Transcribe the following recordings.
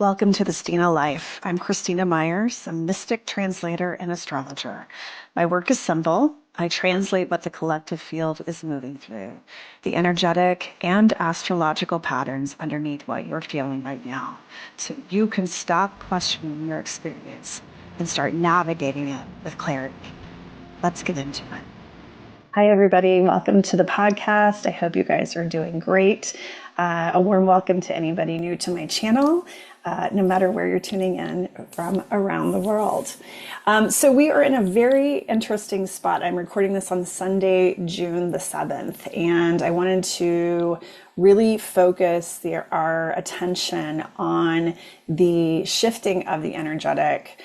Welcome to the Stina Life. I'm Kristina Meiers, a mystic, translator, and astrologer. My work is simple. I translate what the collective field is moving through, the energetic and astrological patterns underneath what you're feeling right now, so you can stop questioning your experience and start navigating it with clarity. Let's get into it. Hi, everybody. Welcome to the podcast. I hope you guys are doing great. A warm welcome to anybody new to my channel, no matter where you're tuning in from around the world. So we are in a very interesting spot. I'm recording this on Sunday, June the 7th, and I wanted to really focus our attention on the shifting of the energetic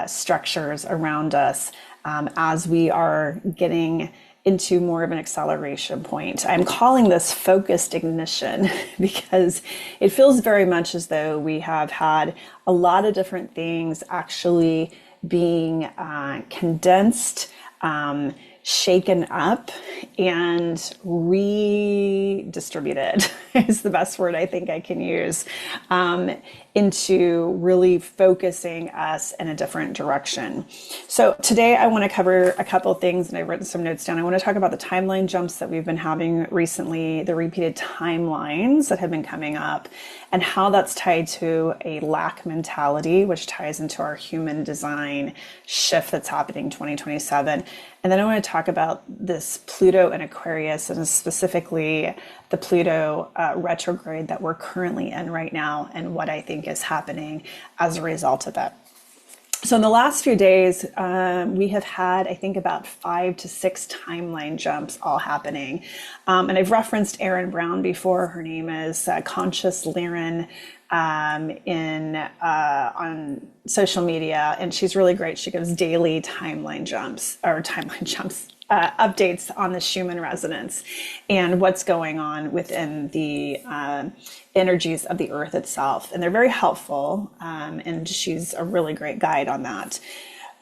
structures around us as we are getting into more of an acceleration point. I'm calling this focused ignition because it feels very much as though we have had a lot of different things actually being condensed, shaken up, and redistributed is the best word I think I can use, into really focusing us in a different direction. So today I want to cover a couple of things, and I've written some notes down. I want to talk about the timeline jumps that we've been having recently, the repeated timelines that have been coming up, and how that's tied to a lack mentality, which ties into our human design shift that's happening 2027. And then I want to talk about this Pluto in Aquarius, and specifically the Pluto retrograde that we're currently in right now, and what I think is happening as a result of that. So in the last few days, we have had, I think, about 5 to 6 timeline jumps all happening. And I've referenced Erin Brown before. Her name is Conscious Liren on social media, and she's really great. She gives daily updates on the Schumann resonance and what's going on within the energies of the earth itself. And they're very helpful, and she's a really great guide on that.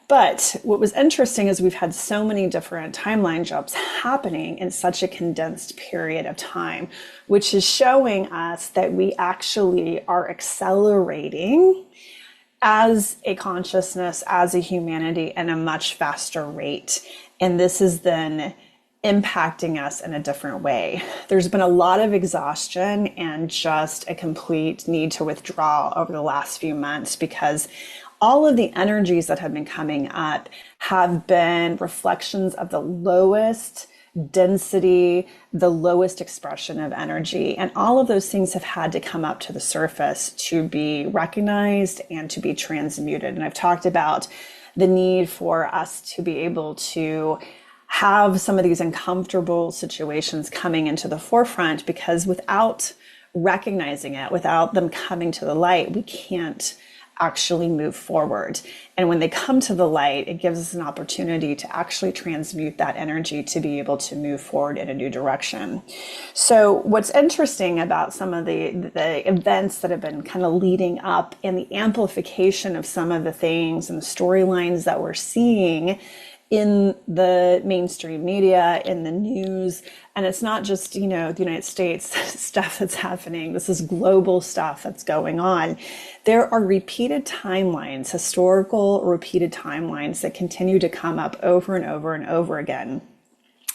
But what was interesting is we've had so many different timeline jumps happening in such a condensed period of time, which is showing us that we actually are accelerating as a consciousness, as a humanity, at a much faster rate. And this is then impacting us in a different way. There's been a lot of exhaustion and just a complete need to withdraw over the last few months, because all of the energies that have been coming up have been reflections of the lowest density, the lowest expression of energy. And all of those things have had to come up to the surface to be recognized and to be transmuted. And I've talked about the need for us to be able to have some of these uncomfortable situations coming into the forefront, because without recognizing it, without them coming to the light, we can't actually move forward. And when they come to the light, it gives us an opportunity to actually transmute that energy to be able to move forward in a new direction. So what's interesting about some of the events that have been kind of leading up, and the amplification of some of the things and the storylines that we're seeing in the mainstream media, in the news, and it's not just, the United States stuff that's happening. This is global stuff that's going on. There are repeated timelines, historical repeated timelines that continue to come up over and over and over again.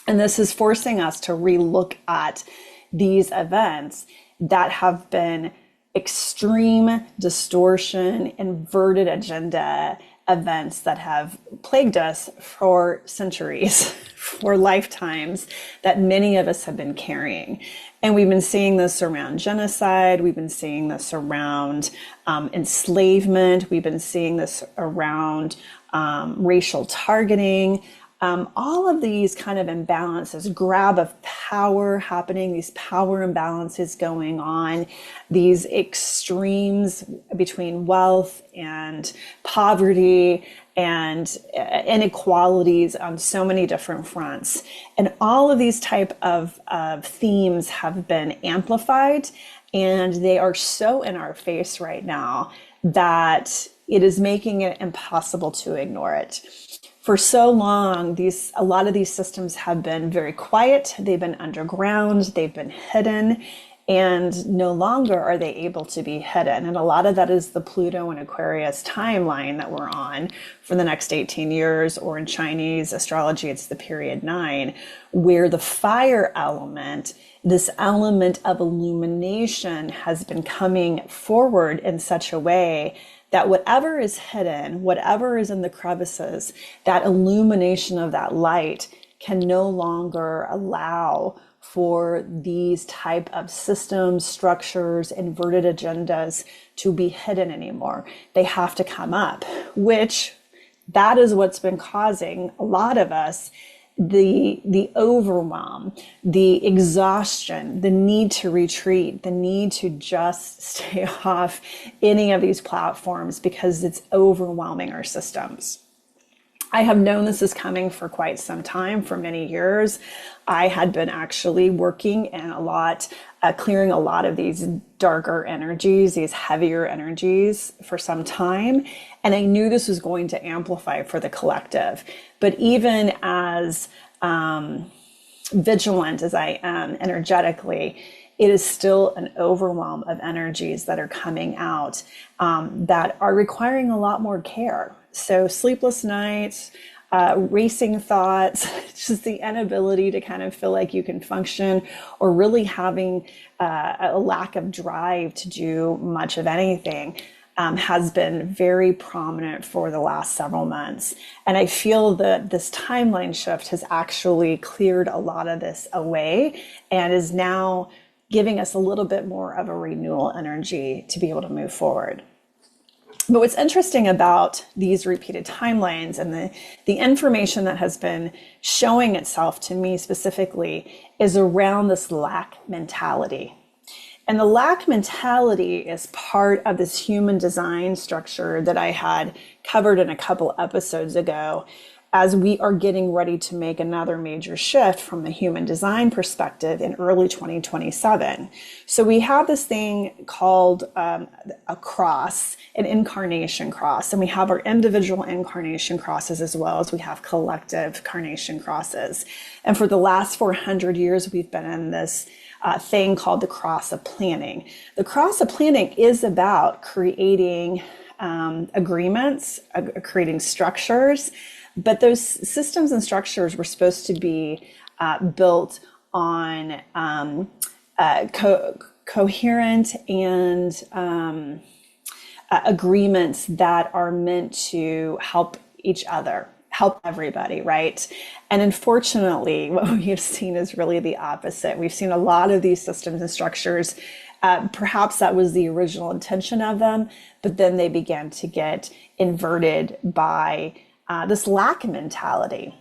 And this is forcing us to relook at these events that have been extreme distortion, inverted agenda events that have plagued us for centuries, for lifetimes, that many of us have been carrying. And we've been seeing this around genocide. We've been seeing this around enslavement. We've been seeing this around racial targeting. All of these kind of imbalances, grab of power happening, these power imbalances going on, these extremes between wealth and poverty and inequalities on so many different fronts. And all of these type of themes have been amplified, and they are so in our face right now that it is making it impossible to ignore it. For so long, a lot of these systems have been very quiet. They've been underground. They've been hidden. and no longer are they able to be hidden. And a lot of that is the Pluto and Aquarius timeline that we're on for the next 18 years, or in Chinese astrology, it's the period 9, where the fire element, this element of illumination, has been coming forward in such a way that whatever is hidden, whatever is in the crevices, that illumination of that light can no longer allow for these type of systems, structures, inverted agendas to be hidden anymore. They have to come up, which that is what's been causing a lot of us the overwhelm, the exhaustion, the need to retreat, the need to just stay off any of these platforms because it's overwhelming our systems. I have known this is coming for quite some time, for many years. I had been actually working and clearing a lot of these darker energies, these heavier energies for some time. And I knew this was going to amplify for the collective. But even as vigilant as I am energetically, it is still an overwhelm of energies that are coming out that are requiring a lot more care. So sleepless nights, racing thoughts, just the inability to kind of feel like you can function, or really having a lack of drive to do much of anything has been very prominent for the last several months. And I feel that this timeline shift has actually cleared a lot of this away and is now giving us a little bit more of a renewal energy to be able to move forward. But what's interesting about these repeated timelines and the information that has been showing itself to me specifically is around this lack mentality. And the lack mentality is part of this human design structure that I had covered in a couple episodes ago, as we are getting ready to make another major shift from the human design perspective in early 2027. So we have this thing called a cross, an incarnation cross, and we have our individual incarnation crosses as well as we have collective carnation crosses. And for the last 400 years, we've been in this thing called the cross of planning. The cross of planning is about creating agreements, creating structures. But those systems and structures were supposed to be built on coherent and agreements that are meant to help each other, help everybody, right? And unfortunately, what we have seen is really the opposite. We've seen a lot of these systems and structures. Perhaps that was the original intention of them, but then they began to get inverted by this lack mentality.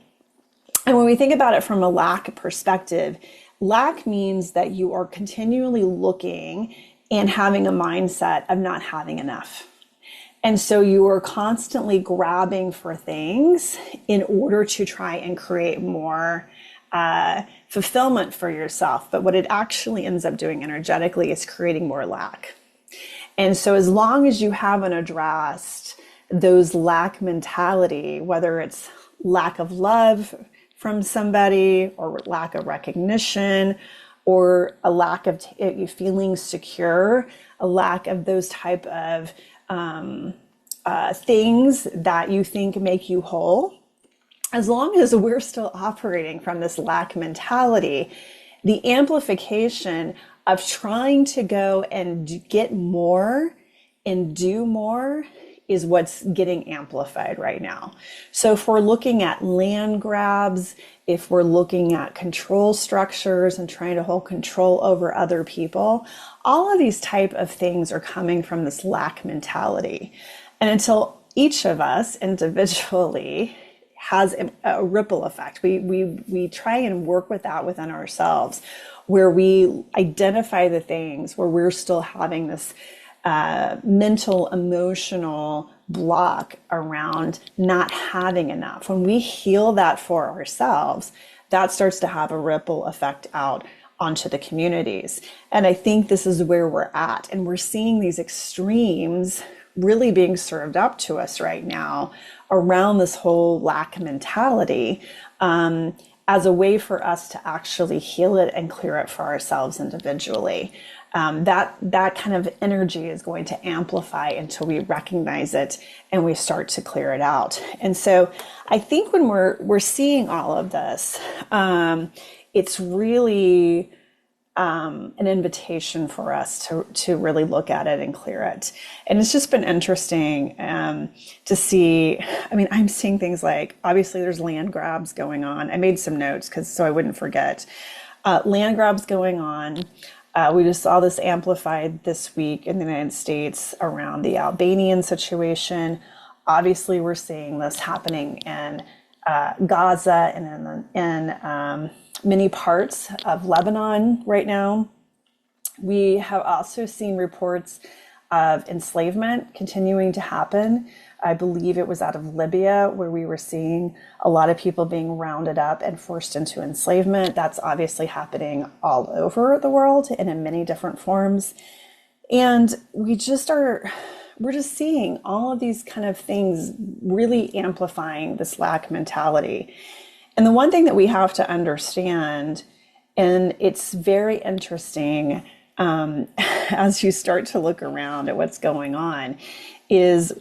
And when we think about it from a lack perspective, lack means that you are continually looking and having a mindset of not having enough. And so you are constantly grabbing for things in order to try and create more fulfillment for yourself. But what it actually ends up doing energetically is creating more lack. And so as long as you haven't addressed those lack mentality, whether it's lack of love from somebody or lack of recognition or a lack of feeling secure, a lack of those type of things that you think make you whole, as long as we're still operating from this lack mentality, the amplification of trying to go and get more and do more is what's getting amplified right now. So if we're looking at land grabs, if we're looking at control structures and trying to hold control over other people, all of these type of things are coming from this lack mentality. And until each of us individually has a ripple effect, we try and work with that within ourselves, where we identify the things where we're still having this mental, emotional block around not having enough. When we heal that for ourselves, that starts to have a ripple effect out onto the communities. And I think this is where we're at. And we're seeing these extremes really being served up to us right now around this whole lack mentality, as a way for us to actually heal it and clear it for ourselves individually. that kind of energy is going to amplify until we recognize it and we start to clear it out. And so I think when we're seeing all of this, it's really an invitation for us to really look at it and clear it. And it's just been interesting to see. I mean, I'm seeing things like, obviously there's land grabs going on. I made some notes so I wouldn't forget. Land grabs going on. We just saw this amplified this week in the United States around the Albanian situation. Obviously, we're seeing this happening in Gaza and in many parts of Lebanon right now. We have also seen reports of enslavement continuing to happen. I believe it was out of Libya where we were seeing a lot of people being rounded up and forced into enslavement. That's obviously happening all over the world and in many different forms. And we're just seeing all of these kind of things really amplifying this lack mentality. And the one thing that we have to understand, and it's very interesting as you start to look around at what's going on, is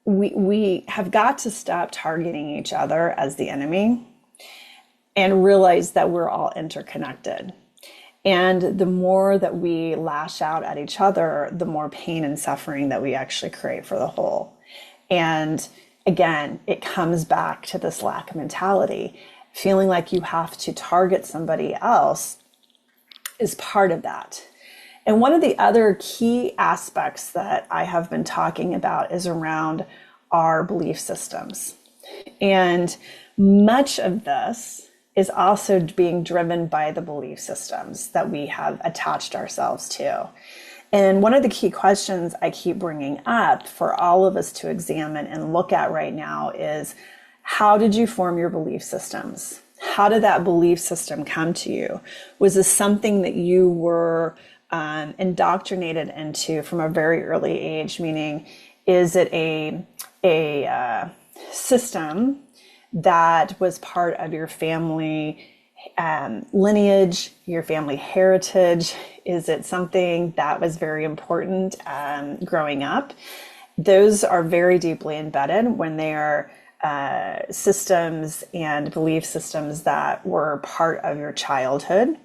we have got to stop targeting each other as the enemy and realize that we're all interconnected. And the more that we lash out at each other, the more pain and suffering that we actually create for the whole. And again, it comes back to this lack of mentality. Feeling like you have to target somebody else is part of that. And one of the other key aspects that I have been talking about is around our belief systems. And much of this is also being driven by the belief systems that we have attached ourselves to. And one of the key questions I keep bringing up for all of us to examine and look at right now is, how did you form your belief systems? How did that belief system come to you? Was this something that you were indoctrinated into from a very early age? Meaning, is it a system that was part of your family lineage, your family heritage? Is it something that was very important growing up? Those are very deeply embedded when they are systems and belief systems that were part of your childhood.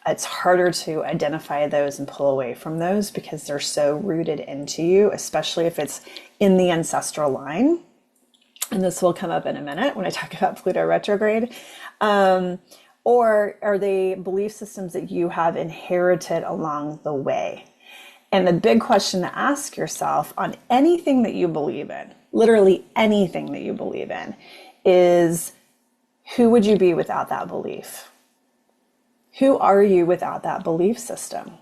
It's harder to identify those and pull away from those because they're so rooted into you, especially if it's in the ancestral line. And this will come up in a minute when I talk about Pluto retrograde. Or are they belief systems that you have inherited along the way? And the big question to ask yourself on anything that you believe in, literally anything that you believe in, is, who would you be without that belief? Who are you without that belief system?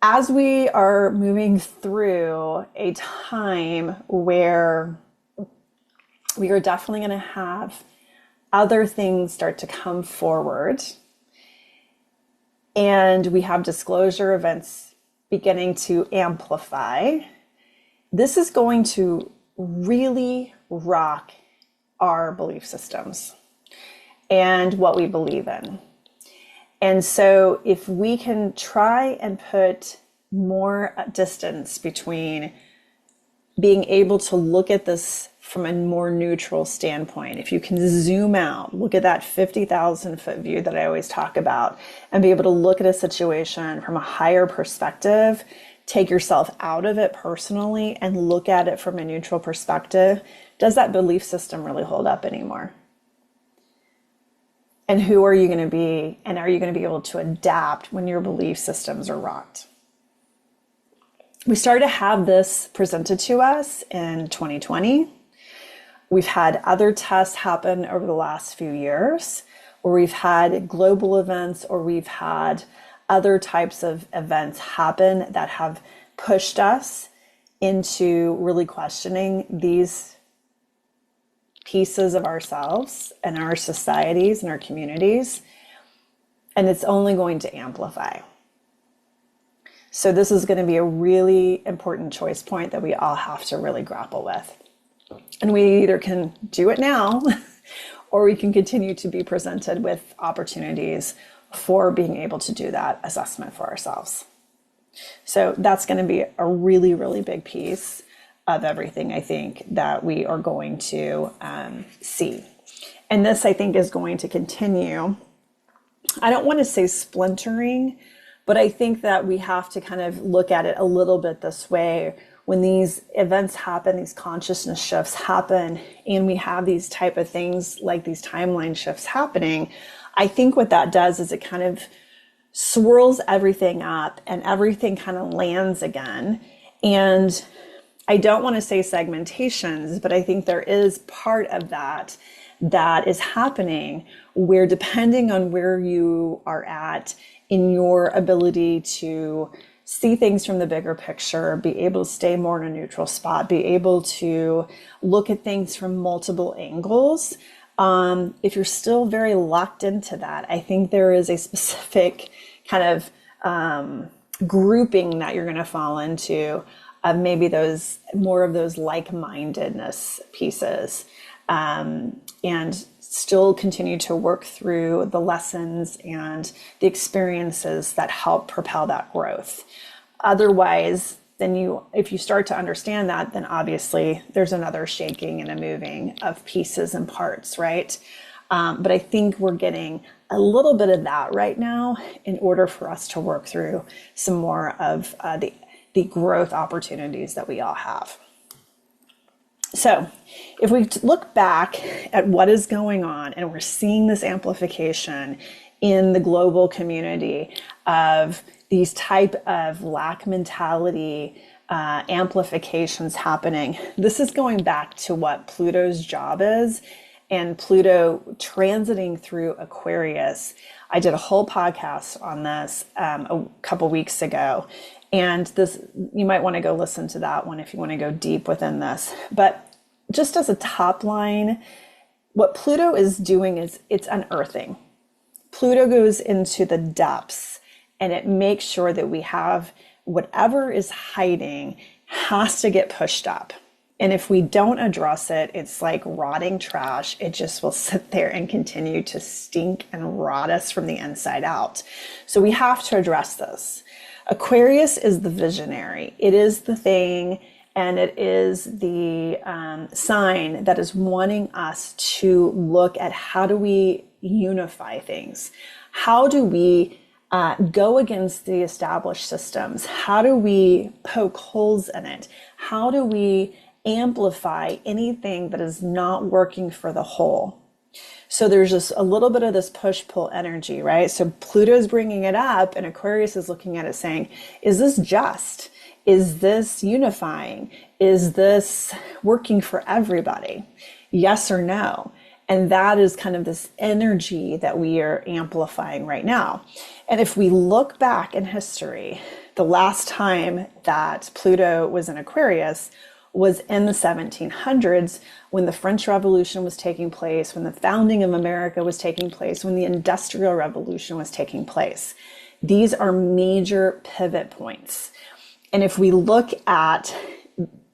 As we are moving through a time where we are definitely going to have other things start to come forward, and we have disclosure events beginning to amplify, this is going to really rock our belief systems and what we believe in. And so if we can try and put more distance between being able to look at this from a more neutral standpoint, if you can zoom out, look at that 50,000 foot view that I always talk about, and be able to look at a situation from a higher perspective, take yourself out of it personally and look at it from a neutral perspective, does that belief system really hold up anymore? And who are you going to be? And are you going to be able to adapt when your belief systems are rocked? We started to have this presented to us in 2020. We've had other tests happen over the last few years where we've had global events, or we've had other types of events happen that have pushed us into really questioning these pieces of ourselves and our societies and our communities. And it's only going to amplify. So this is going to be a really important choice point that we all have to really grapple with. And we either can do it now or we can continue to be presented with opportunities for being able to do that assessment for ourselves. So that's going to be a really, really big piece of everything, I think, that we are going to see. And this, I think, is going to continue. I don't want to say splintering, but I think that we have to kind of look at it a little bit this way. When these events happen, these consciousness shifts happen, and we have these type of things like these timeline shifts happening, I think what that does is it kind of swirls everything up and everything kind of lands again. And I don't want to say segmentations, but I think there is part of that that is happening where, depending on where you are at in your ability to see things from the bigger picture, be able to stay more in a neutral spot, be able to look at things from multiple angles. If you're still very locked into that, I think there is a specific kind of grouping that you're going to fall into of maybe those more of those like-mindedness pieces, and still continue to work through the lessons and the experiences that help propel that growth. Otherwise, then if you start to understand that, then obviously there's another shaking and a moving of pieces and parts, right? But I think we're getting a little bit of that right now in order for us to work through some more of the growth opportunities that we all have. So if we look back at what is going on, and we're seeing this amplification in the global community of these type of lack mentality amplifications happening, this is going back to what Pluto's job is, and Pluto transiting through Aquarius. I did a whole podcast on this a couple weeks ago, and this, you might want to go listen to that one if you want to go deep within this. But just as a top line, what Pluto is doing is it's unearthing. Pluto goes into the depths, and it makes sure that we have whatever is hiding has to get pushed up. And if we don't address it, it's like rotting trash. It just will sit there and continue to stink and rot us from the inside out. So we have to address this. Aquarius is the visionary. It is the thing, and it is the sign that is wanting us to look at how do we unify things? How do we go against the established systems? How do we poke holes in it? How do we amplify anything that is not working for the whole? So there's just a little bit of this push-pull energy, right? So Pluto's bringing it up, and Aquarius is looking at it saying, is this just? Is this unifying? Is this working for everybody? Yes or no? And that is kind of this energy that we are amplifying right now. And if we look back in history, the last time that Pluto was in Aquarius was in the 1700s, when the French Revolution was taking place, when the founding of America was taking place, when the Industrial Revolution was taking place. These are major pivot points. And if we look at,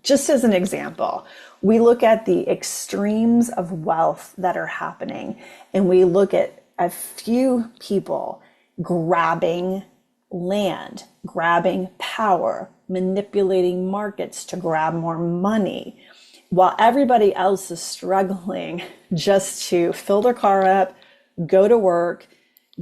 just as an example, we look at the extremes of wealth that are happening, and we look at a few people grabbing land, grabbing power, manipulating markets to grab more money, while everybody else is struggling just to fill their car up, go to work,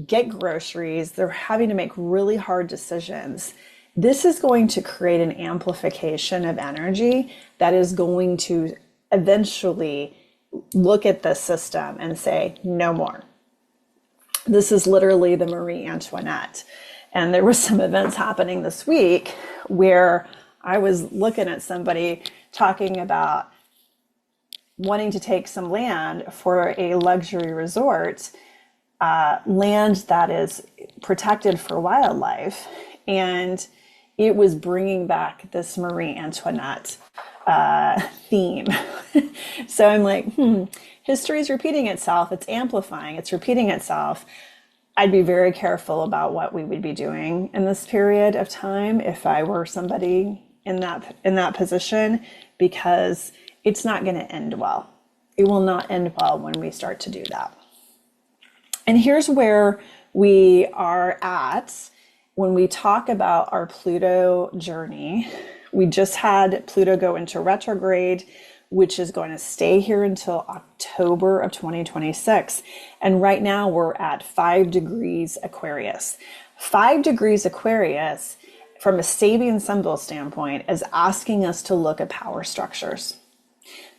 get groceries. They're having to make really hard decisions. This is going to create an amplification of energy that is going to eventually look at the system and say, no more. This is literally the Marie Antoinette. And there were some events happening this week where I was looking at somebody talking about wanting to take some land for a luxury resort, land that is protected for wildlife. And it was bringing back this Marie Antoinette theme. So I'm like, history is repeating itself. It's amplifying. It's repeating itself. I'd be very careful about what we would be doing in this period of time if I were somebody in that position, because it's not going to end well. It will not end well when we start to do that. And here's where we are at, when we talk about our Pluto journey, we just had Pluto go into retrograde, which is going to stay here until October of 2026. And right now we're at 5 degrees Aquarius. 5 degrees Aquarius, from a Sabian symbol standpoint, is asking us to look at power structures.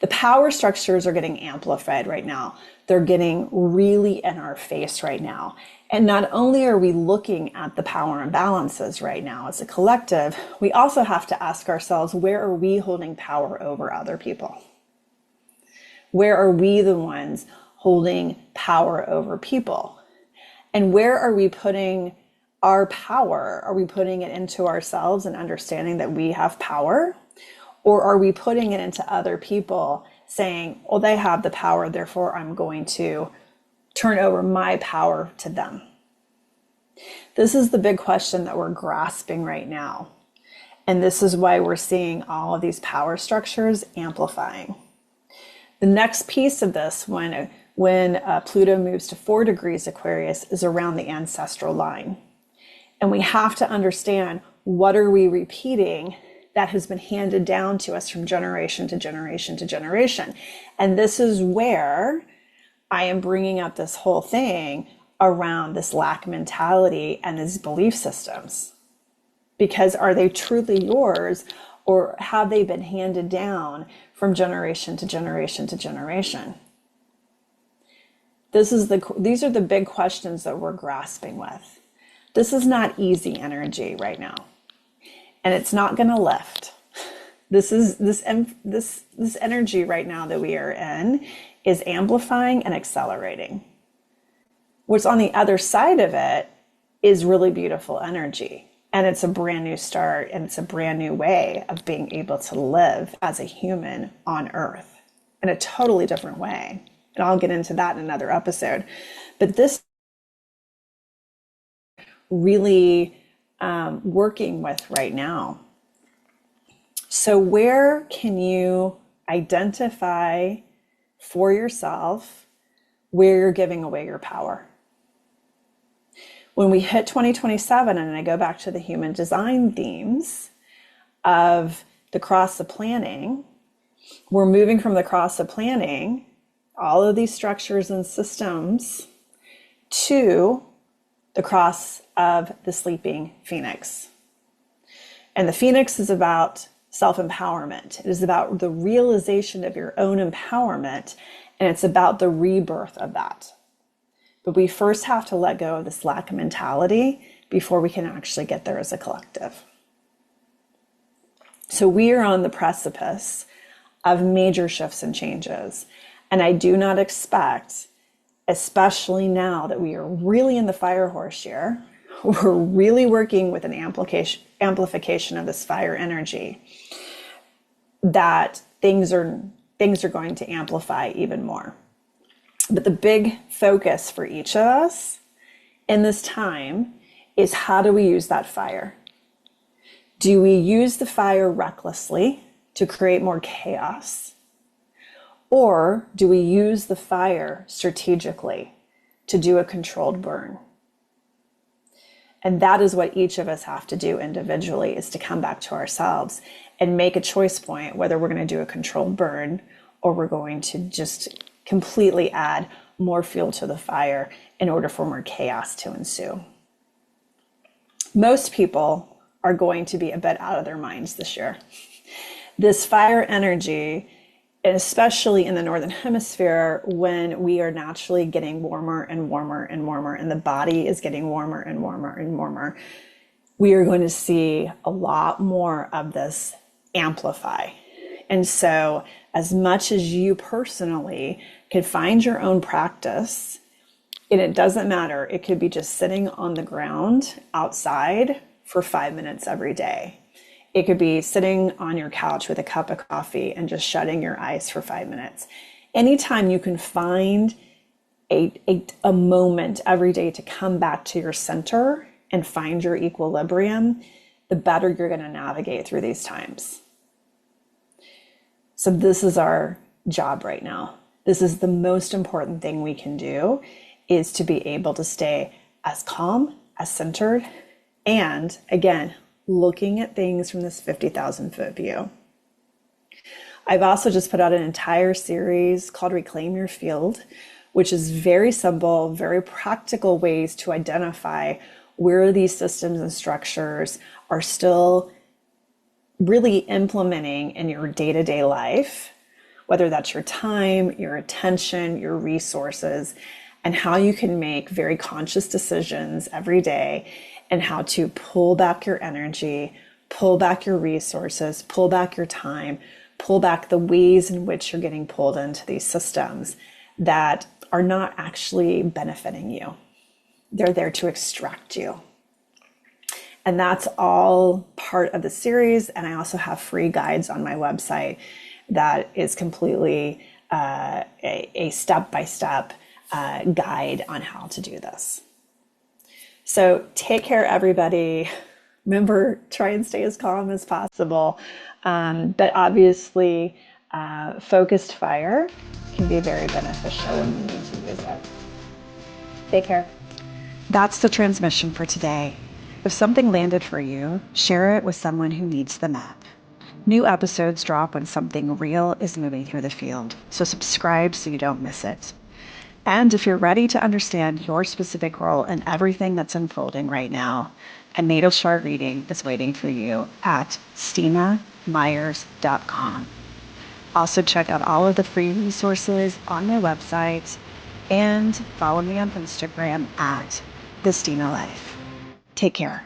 The power structures are getting amplified right now. They're getting really in our face right now. And not only are we looking at the power imbalances right now as a collective, we also have to ask ourselves, where are we holding power over other people? Where are we the ones holding power over people? And where are we putting our power? Are we putting it into ourselves and understanding that we have power? Or are we putting it into other people saying, well, they have the power, therefore I'm going to turn over my power to them? This is the big question that we're grasping right now. And this is why we're seeing all of these power structures amplifying. The next piece of this, when Pluto moves to 4 degrees Aquarius, is around the ancestral line. And we have to understand, what are we repeating that has been handed down to us from generation to generation to generation? And this is where I am bringing up this whole thing around this lack mentality and these belief systems. Because are they truly yours, or have they been handed down from generation to generation to generation? These are the big questions that we're grasping with. This is not easy energy right now, and it's not going to lift. This energy right now that we are in is amplifying and accelerating. What's on the other side of it is really beautiful energy. And it's a brand new start, and it's a brand new way of being able to live as a human on Earth in a totally different way. And I'll get into that in another episode. But this really working with right now. So where can you identify for yourself where you're giving away your power? When we hit 2027, and I go back to the human design themes of the cross of planning, we're moving from the cross of planning, all of these structures and systems, to the cross of the sleeping phoenix. And the phoenix is about self-empowerment. It is about the realization of your own empowerment, and it's about the rebirth of that. But we first have to let go of this lack mentality before we can actually get there as a collective. So we are on the precipice of major shifts and changes. And I do not expect, especially now that we are really in the fire horse year, we're really working with an amplification of this fire energy, that things are going to amplify even more. But the big focus for each of us in this time is, how do we use that fire? Do we use the fire recklessly to create more chaos? Or do we use the fire strategically to do a controlled burn? And that is what each of us have to do individually, is to come back to ourselves and make a choice point, whether we're going to do a controlled burn or we're going to just completely add more fuel to the fire in order for more chaos to ensue. Most people are going to be a bit out of their minds this year. This fire energy, and especially in the Northern Hemisphere, when we are naturally getting warmer and warmer and warmer, and the body is getting warmer and warmer and warmer, we are going to see a lot more of this amplify. And so as much as you personally can find your own practice, and it doesn't matter, it could be just sitting on the ground outside for 5 minutes every day. It could be sitting on your couch with a cup of coffee and just shutting your eyes for 5 minutes. Anytime you can find a moment every day to come back to your center and find your equilibrium, the better you're going to navigate through these times. So this is our job right now. This is the most important thing we can do, is to be able to stay as calm, as centered, and again, looking at things from this 50,000 foot view. I've also just put out an entire series called Reclaim Your Field, which is very simple, very practical ways to identify where these systems and structures are still really implementing in your day-to-day life, whether that's your time, your attention, your resources, and how you can make very conscious decisions every day and how to pull back your energy, pull back your resources, pull back your time, pull back the ways in which you're getting pulled into these systems that are not actually benefiting you. They're there to extract you. And that's all part of the series. And I also have free guides on my website that is completely a step-by-step guide on how to do this. So take care, everybody. Remember, try and stay as calm as possible. But obviously, focused fire can be very beneficial when you need to use it. Take care. That's the transmission for today. If something landed for you, share it with someone who needs the map. New episodes drop when something real is moving through the field, so subscribe so you don't miss it. And if you're ready to understand your specific role in everything that's unfolding right now, a natal chart reading is waiting for you at KristinaMeiers.com. Also check out all of the free resources on my website and follow me on Instagram at TheStinaLife. Take care.